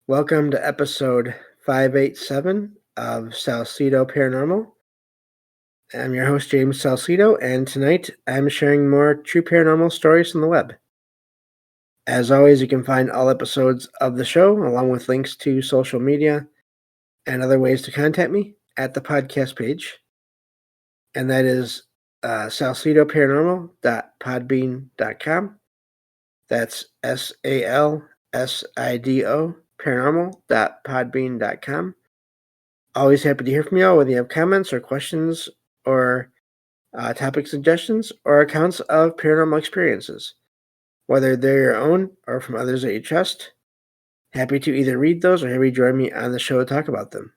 Welcome to episode 587 of Salsidoparanormal. I'm your host, James Salcido, and tonight I'm sharing more true paranormal stories from the web. As always, you can find all episodes of the show, along with links to social media and other ways to contact me, at the podcast page. And that is salsidoparanormal.podbean.com. That's SALSIDO paranormal.podbean.com. Always happy to hear from you all, whether you have comments or questions or topic suggestions or accounts of paranormal experiences, whether they're your own or from others that you trust. Happy to either read those or have you join me on the show to talk about them.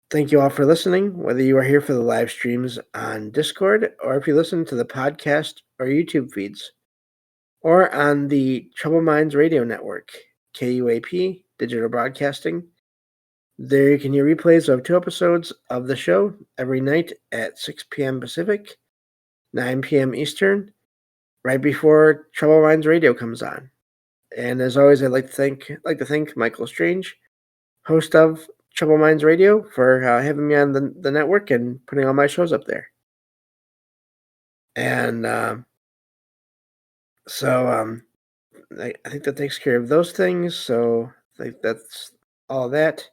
Thank you all for listening, whether you are here for the live streams on Discord or if you listen to the podcast or YouTube feeds, or on the Troubled Minds Radio Network, KUAP Digital Broadcasting. There you can hear replays of 2 episodes of the show every night at 6 p.m. Pacific, 9 p.m. Eastern, right before Troubled Minds Radio comes on. And as always, I'd like to thank Michael Strange, host of Troubled Minds Radio, for having me on the network and putting all my shows up there. And so I think that takes care of those things. So I think that's all that.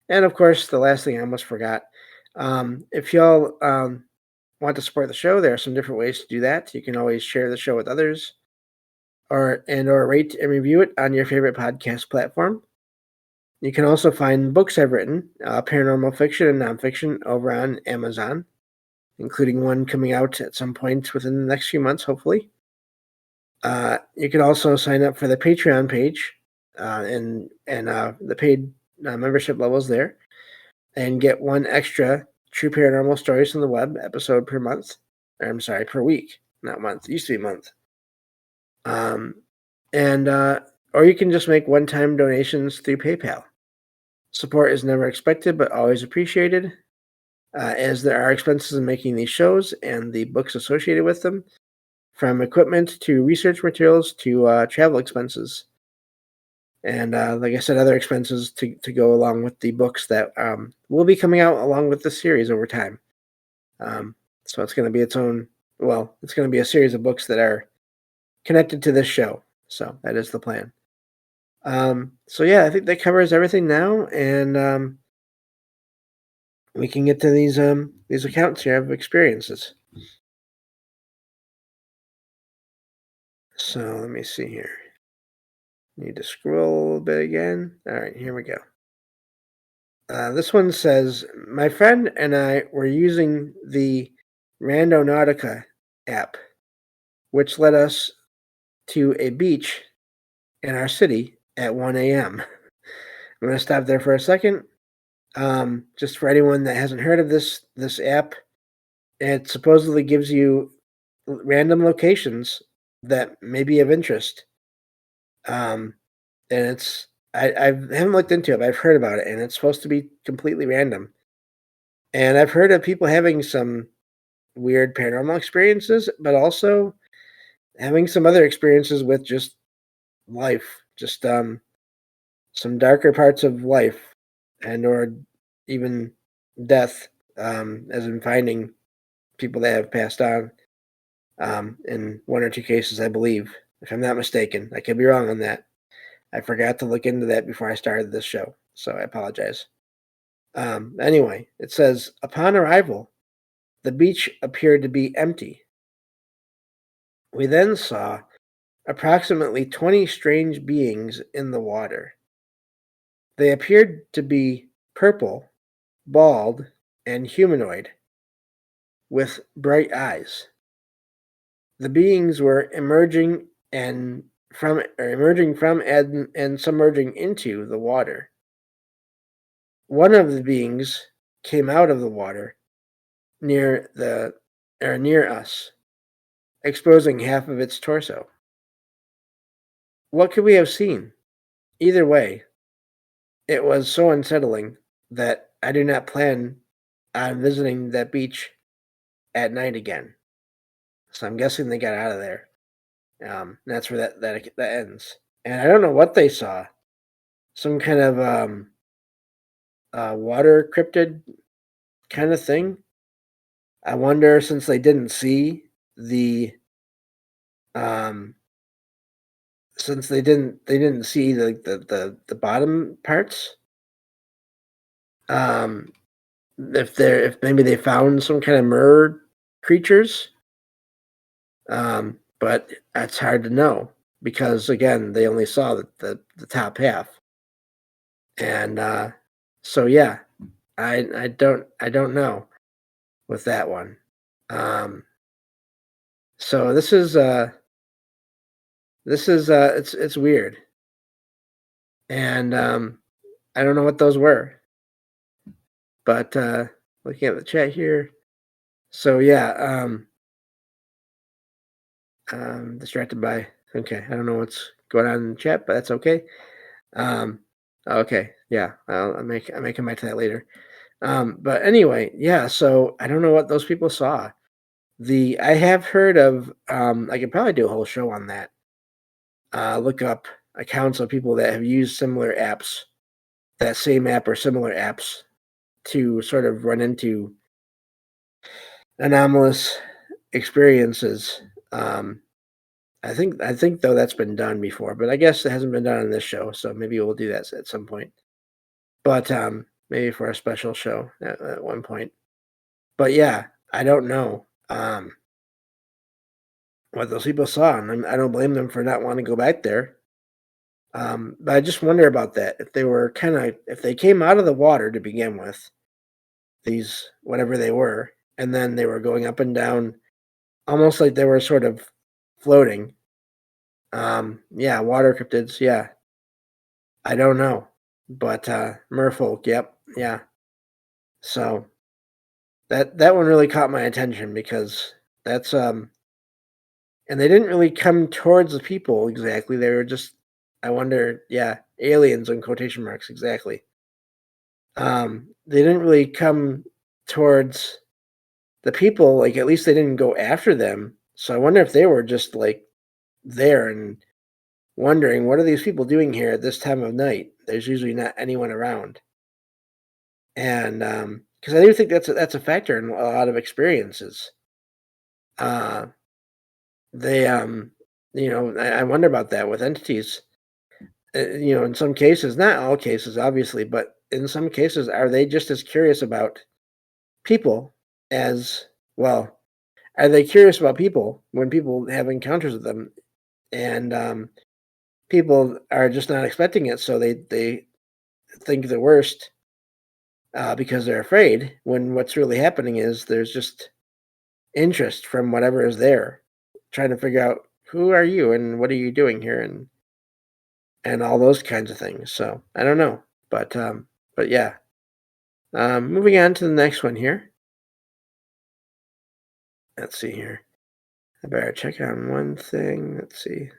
And of course, the last thing I almost forgot. If y'all want to support the show, there are some different ways to do that. You can always share the show with others, or rate and review it on your favorite podcast platform. You can also find books I've written, paranormal fiction and nonfiction, over on Amazon, including one coming out at some point within the next few months, hopefully. You can also sign up for the Patreon page and the paid membership levels there, and get one extra True Paranormal Stories from the Web episode per month. Per week, not month. It used to be month. Or you can just make one-time donations through PayPal. Support is never expected, but always appreciated, as there are expenses in making these shows and the books associated with them, from equipment to research materials to travel expenses. And like I said, other expenses to go along with the books that will be coming out along with the series over time. So it's going to be it's going to be a series of books that are connected to this show. So that is the plan. So yeah, I think that covers everything now, and we can get to these accounts here of experiences. So let me see here. Need to scroll a bit again. All right, here we go. This one says, my friend and I were using the Randonautica app, which led us to a beach in our city at 1 a.m. I'm going to stop there for a second. Just for anyone that hasn't heard of this app, it supposedly gives you random locations that may be of interest. And it's I haven't looked into it, but I've heard about it, and it's supposed to be completely random. And I've heard of people having some weird paranormal experiences, but also having some other experiences with just life, just some darker parts of life, and or even death, as in finding people that have passed on, in 1 or 2 cases, I believe, if I'm not mistaken. I could be wrong on that. I forgot to look into that before I started this show, so I apologize. Anyway, it says, upon arrival, the beach appeared to be empty. We then saw approximately 20 strange beings in the water. They appeared to be purple, bald, and humanoid, with bright eyes. The beings were emerging from and submerging into the water. One of the beings came out of the water near us, exposing half of its torso. What could we have seen? Either way, it was so unsettling that I do not plan on visiting that beach at night again. So I'm guessing they got out of there. That's where that ends. And I don't know what they saw. some kind of water cryptid kind of thing. I wonder, since they didn't see the um since they didn't see the bottom parts, um if maybe they found some kind of mirror creatures, but that's hard to know because again they only saw the top half, and so yeah, I don't know with that one. Um, so this is it's weird, and I don't know what those were, but looking at the chat here, so yeah, distracted by, okay, I don't know what's going on in the chat, but that's okay. Um, okay, yeah, I'm making back to that later. But anyway, yeah, so I don't know what those people saw. I have heard of, I could probably do a whole show on that. Look up accounts of people that have used similar apps, that same app or similar apps, to sort of run into anomalous experiences. Um, I think though that's been done before, but I guess it hasn't been done on this show, so maybe we'll do that at some point. But maybe for a special show at one point. But yeah, I don't know what those people saw, and I don't blame them for not wanting to go back there. But I just wonder about that. If they were if they came out of the water to begin with, these whatever they were, and then they were going up and down, almost like they were sort of floating. Yeah, water cryptids. Yeah, I don't know, but merfolk. Yep, yeah. So that one really caught my attention because that's and they didn't really come towards the people exactly. They were just, I wonder, yeah, aliens in quotation marks exactly. They didn't really come towards the people, like at least they didn't go after them. So I wonder if they were just like there and wondering what are these people doing here at this time of night? There's usually not anyone around. And because I do think that's a factor in a lot of experiences. Uh they I wonder about that with entities. In some cases, not all cases, obviously, but in some cases, are they just as curious about people as well? Are they curious about people when people have encounters with them, and people are just not expecting it, so they think the worst because they're afraid. When what's really happening is there's just interest from whatever is there, trying to figure out who are you and what are you doing here, and all those kinds of things. So I don't know, but yeah. Moving on to the next one here. Let's see here. I better check on one thing. Let's see.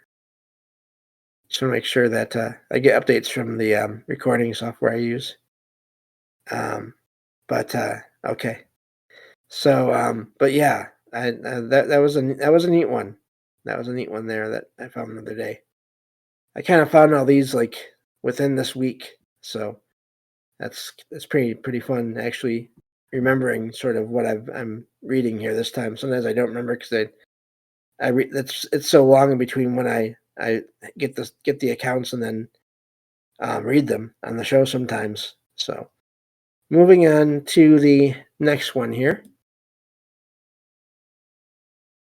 Just want to make sure that I get updates from the recording software I use. Um, but okay. So, but yeah, that was a neat one. That was a neat one there that I found the other day. I kind of found all these like within this week, so that's pretty fun actually remembering sort of what I'm reading here this time. Sometimes I don't remember because I read it's so long in between when I get the accounts and then read them on the show sometimes. So moving on to the next one here.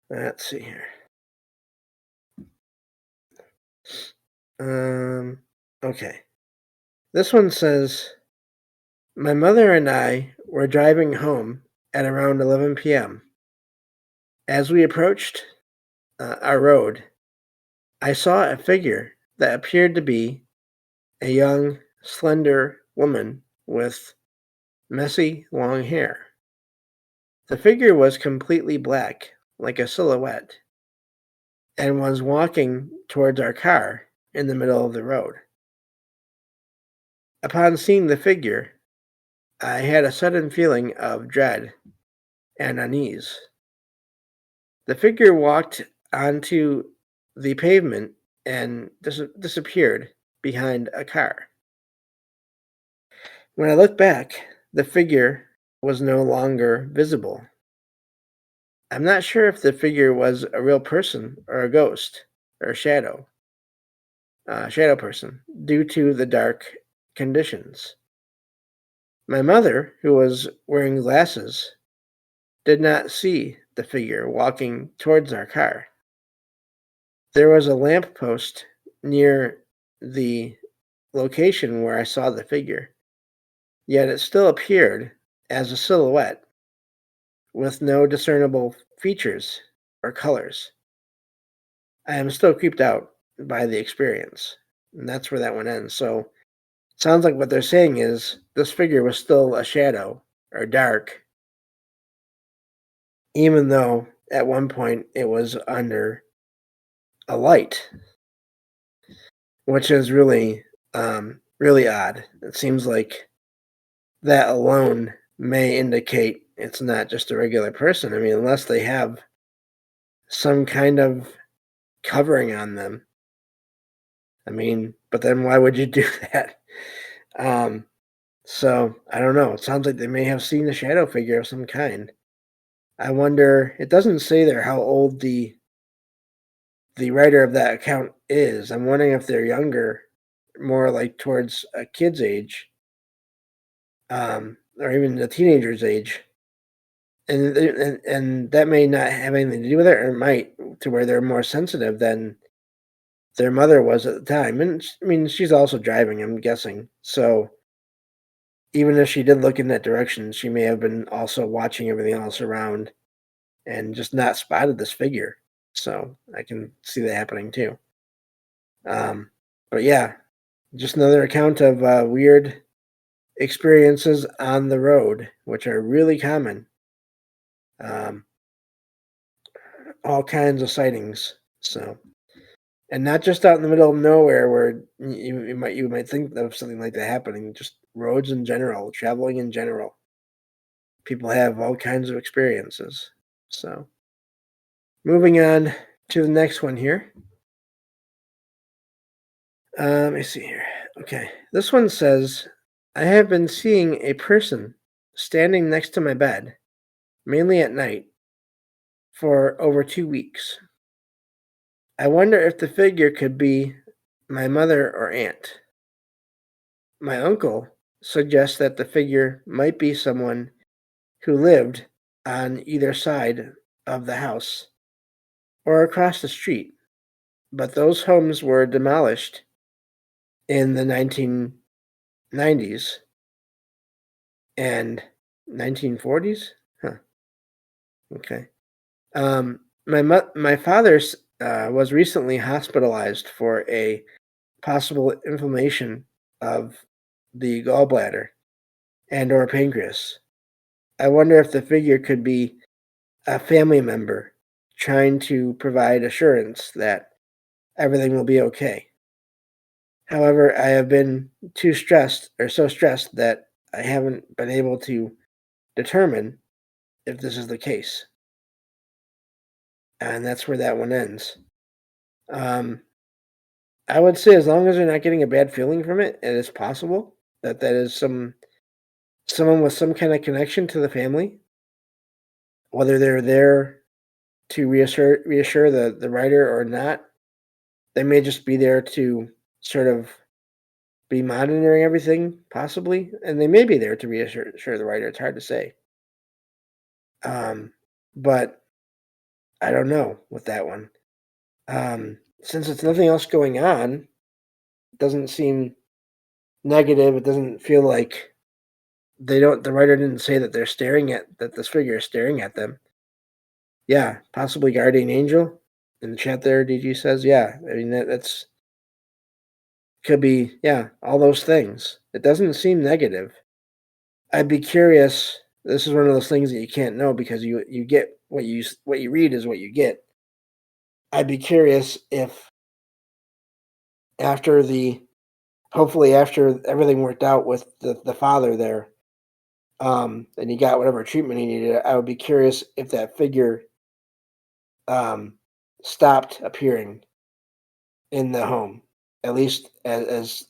Let's see here. Okay. This one says, my mother and I were driving home at around 11 p.m. As we approached our road, I saw a figure that appeared to be a young, slender woman with messy, long hair. The figure was completely black, like a silhouette, and was walking towards our car in the middle of the road. Upon seeing the figure, I had a sudden feeling of dread and unease. The figure walked onto the pavement and disappeared behind a car. When I look back, the figure was no longer visible. I'm not sure if the figure was a real person or a ghost or a shadow person, due to the dark conditions. My mother, who was wearing glasses, did not see the figure walking towards our car. There was a lamp post near the location where I saw the figure, yet it still appeared as a silhouette with no discernible features or colors. I am still creeped out by the experience. And that's where that one ends. So sounds like what they're saying is this figure was still a shadow or dark, even though at one point it was under a light, which is really odd. It seems like that alone may indicate it's not just a regular person. I mean, unless they have some kind of covering on them. I mean, but then why would you do that? Um, so I don't know. It sounds like they may have seen a shadow figure of some kind. I wonder. It doesn't say there how old the writer of that account is. I'm wondering if they're younger, more like towards a kid's age, or even a teenager's age, and that may not have anything to do with it, or it might, to where they're more sensitive than their mother was at the time. And I mean, she's also driving, I'm guessing. So even if she did look in that direction, she may have been also watching everything else around and just not spotted this figure. So I can see that happening too. Um, but yeah, just another account of weird experiences on the road, which are really common. Um, all kinds of sightings. So, and not just out in the middle of nowhere where you might think of something like that happening. Just roads in general, traveling in general. People have all kinds of experiences. So, moving on to the next one here. Let me see here. Okay, this one says, I have been seeing a person standing next to my bed, mainly at night, for over 2 weeks. I wonder if the figure could be my mother or aunt. My uncle suggests that the figure might be someone who lived on either side of the house or across the street, but those homes were demolished in the 1990s and 1940s. Huh. Okay. My father was recently hospitalized for a possible inflammation of the gallbladder and or pancreas. I wonder if the figure could be a family member trying to provide assurance that everything will be okay. However, I have been too stressed or so stressed that I haven't been able to determine if this is the case. And that's where that one ends. Um, I would say as long as they're not getting a bad feeling from it, it is possible that that is someone with some kind of connection to the family, whether they're there to reassure the writer or not. They may just be there to sort of be monitoring everything, possibly, and they may be there to reassure the writer. It's hard to say. Um, but I don't know with that one. Since it's nothing else going on, it doesn't seem negative. It doesn't feel like the writer didn't say that that this figure is staring at them. Yeah, possibly guardian angel. In the chat there, DG says, yeah. I mean that's could be, yeah, all those things. It doesn't seem negative. I'd be curious. This is one of those things that you can't know because you get what you read is what you get. I'd be curious if after the hopefully after everything worked out with the father there, and he got whatever treatment he needed, I would be curious if that figure um stopped appearing in the home, at least as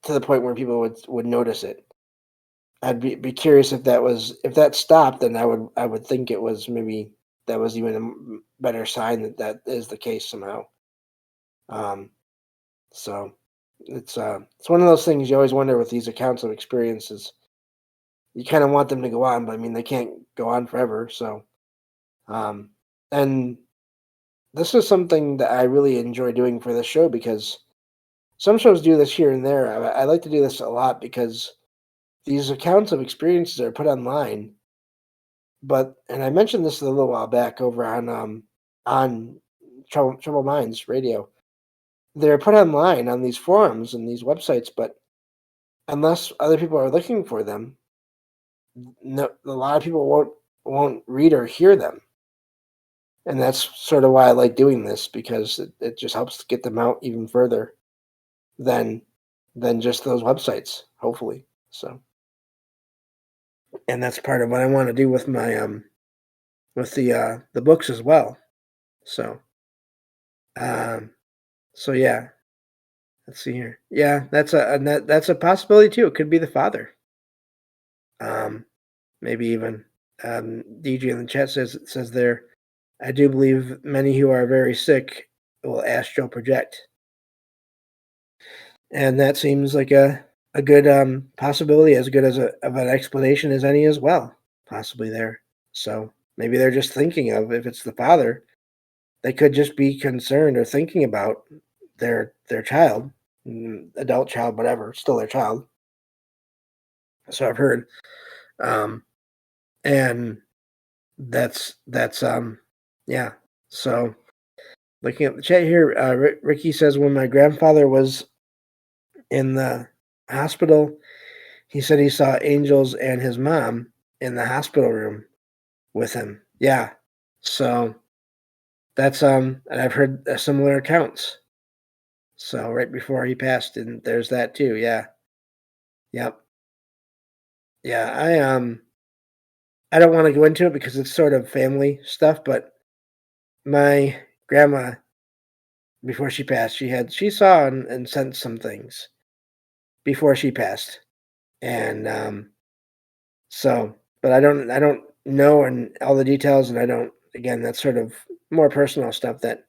to the point where people would notice it. I'd be curious if that stopped, then I would think it was maybe that was even a better sign that that is the case somehow. Um, so it's one of those things you always wonder with these accounts of experiences. You kind of want them to go on, but I mean they can't go on forever. So um, and this is something that I really enjoy doing for this show because some shows do this here and there. I like to do this a lot because these accounts of experiences are put online. But and I mentioned this a little while back over on Trouble Minds Radio. They're put online on these forums and these websites, but unless other people are looking for them, no, a lot of people won't read or hear them. And that's sort of why I like doing this because it just helps to get them out even further than just those websites, hopefully. So and that's part of what I want to do with my with the books as well. So um so yeah, let's see here. Yeah, that's a possibility too. It could be the father. Um, maybe even DG in the chat says there. I do believe many who are very sick will astral project, and that seems like a good possibility, as good as of an explanation as any as well. Possibly there. So maybe they're just thinking of if it's the father, they could just be concerned or thinking about their child, adult child, whatever, still their child. So I've heard. Um, and that's yeah. So looking at the chat here, Ricky says when my grandfather was in the hospital, he said he saw angels and his mom in the hospital room with him. Yeah. So that's and I've heard similar accounts. So right before he passed, and there's that too. Yeah. Yep. Yeah. I don't want to go into it because it's sort of family stuff, but my grandma before she passed, she saw and sensed some things before she passed, and so, but I don't know and all the details, and I don't. Again, that's sort of more personal stuff that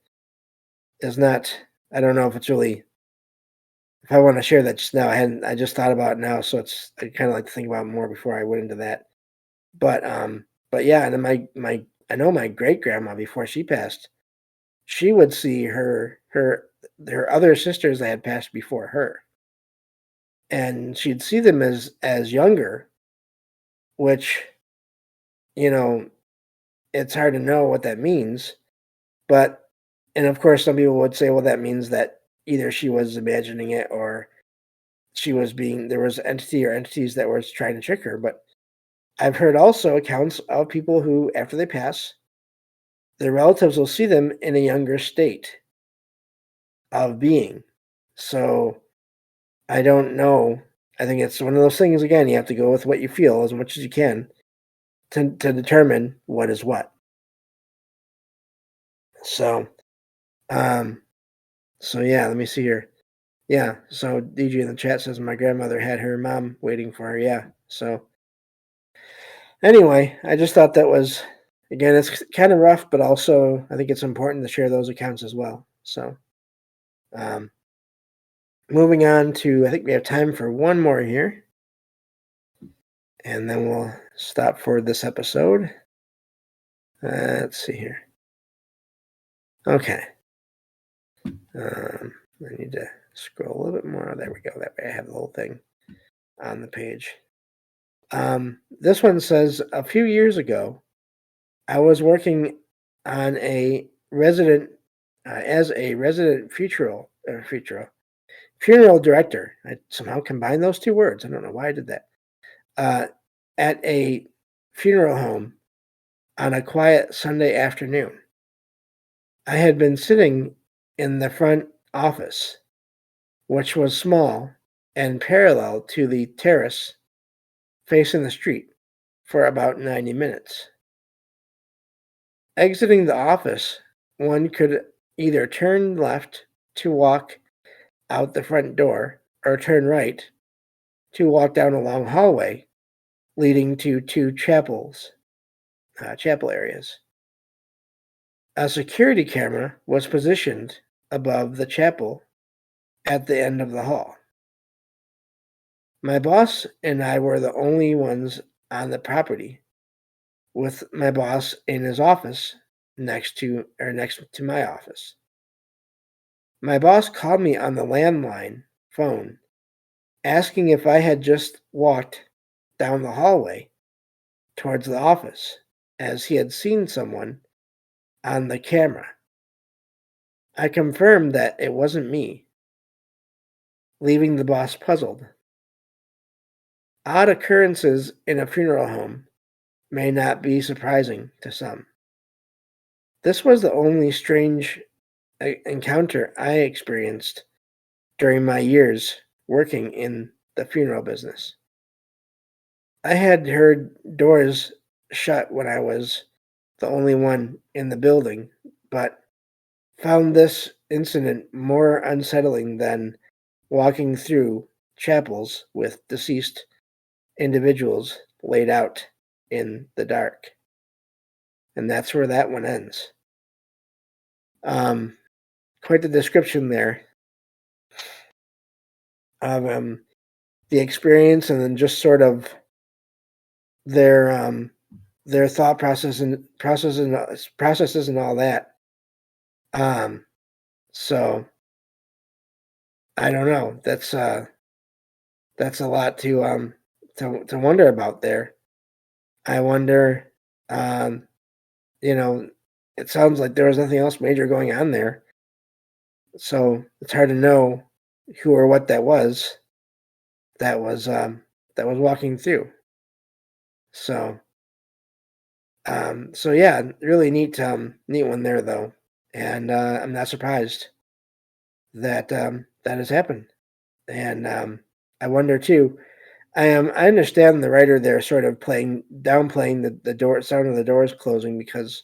is not. I don't know if it's really if I want to share that just now. I just thought about it now, so it's I kind of like to think about it more before I went into that. But yeah, and then my I know my great grandma before she passed, she would see her other sisters that had passed before her, and she'd see them as younger, which you know it's hard to know what that means. But and of course, some people would say, well, that means that either she was imagining it or she was being there was entity or entities that were trying to trick her. But I've heard also accounts of people who, after they pass, their relatives will see them in a younger state of being. So I don't know. I think it's one of those things again, you have to go with what you feel as much as you can to determine what is what. So um so yeah, let me see here. Yeah, so DG in the chat says my grandmother had her mom waiting for her. Yeah. So anyway, I just thought that was again it's kind of rough, but also I think it's important to share those accounts as well. So um moving on to I think we have time for one more here. And then we'll stop for this episode. Let's see here. Okay. I need to scroll a little bit more. There we go. That way I have the whole thing on the page. This one says a few years ago, I was working on a resident as a resident funeral director. I somehow combined those two words. I don't know why I did that. At a funeral home on a quiet Sunday afternoon. I had been sitting in the front office, which was small and parallel to the terrace facing the street, for about 90 minutes. Exiting the office, one could either turn left to walk out the front door or turn right to walk down a long hallway leading to two chapel areas. A security camera was positioned above the chapel at the end of the hall. My boss and I were the only ones on the property, with my boss in his office next to my office. My boss called me on the landline phone, asking if I had just walked down the hallway towards the office, as he had seen someone on the camera. I confirmed that it wasn't me, leaving the boss puzzled. Odd occurrences in a funeral home may not be surprising to some. This was the only strange encounter I experienced during my years working in the funeral business. I had heard doors shut when I was the only one in the building, but found this incident more unsettling than walking through chapels with deceased individuals laid out in the dark. And that's where that one ends. Quite the description there of the experience, and then just sort of their thought processes and all that. So I don't know. That's a lot to wonder about there. I wonder, it sounds like there was nothing else major going on there, so it's hard to know who or what that was walking through. So yeah, really neat one there though, and I'm not surprised that that has happened. And I wonder too. I understand the writer there sort of downplaying the door sound of the doors closing, because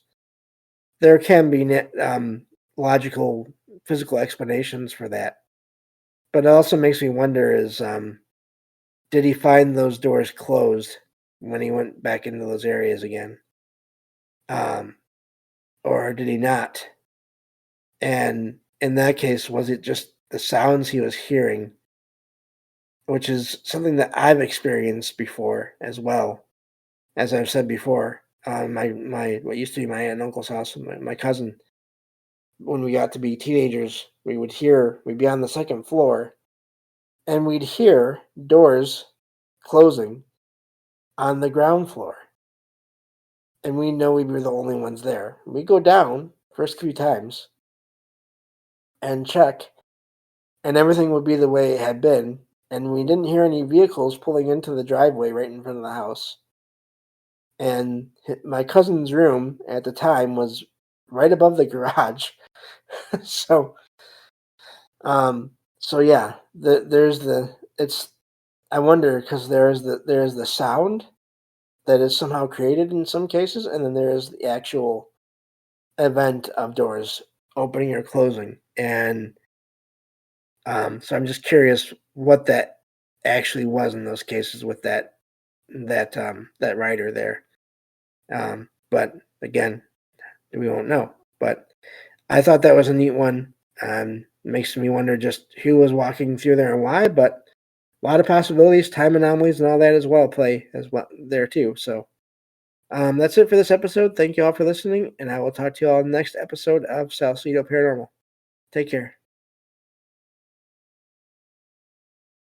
there can be logical physical explanations for that. But it also makes me wonder is did he find those doors closed when he went back into those areas again? Or did he not? And in that case, was it just the sounds he was hearing, which is something that I've experienced before as well. As I've said before, my what used to be my aunt and uncle's house, my cousin, when we got to be teenagers, we'd be on the second floor, and we'd hear doors closing on the ground floor. And we know we were the only ones there. We go down first few times and check, and everything would be the way it had been, and we didn't hear any vehicles pulling into the driveway right in front of the house. And my cousin's room at the time was right above the garage. so yeah, I wonder, because there's the sound that is somehow created in some cases, and then there's the actual event of doors opening or closing. And so I'm just curious what that actually was in those cases with that writer there. But again, we won't know. But I thought that was a neat one. Makes me wonder just who was walking through there and why, but a lot of possibilities, time anomalies, and all that as well play as well there too. So that's it for this episode. Thank you all for listening, and I will talk to you all in the next episode of Salsidoparanormal. Take care.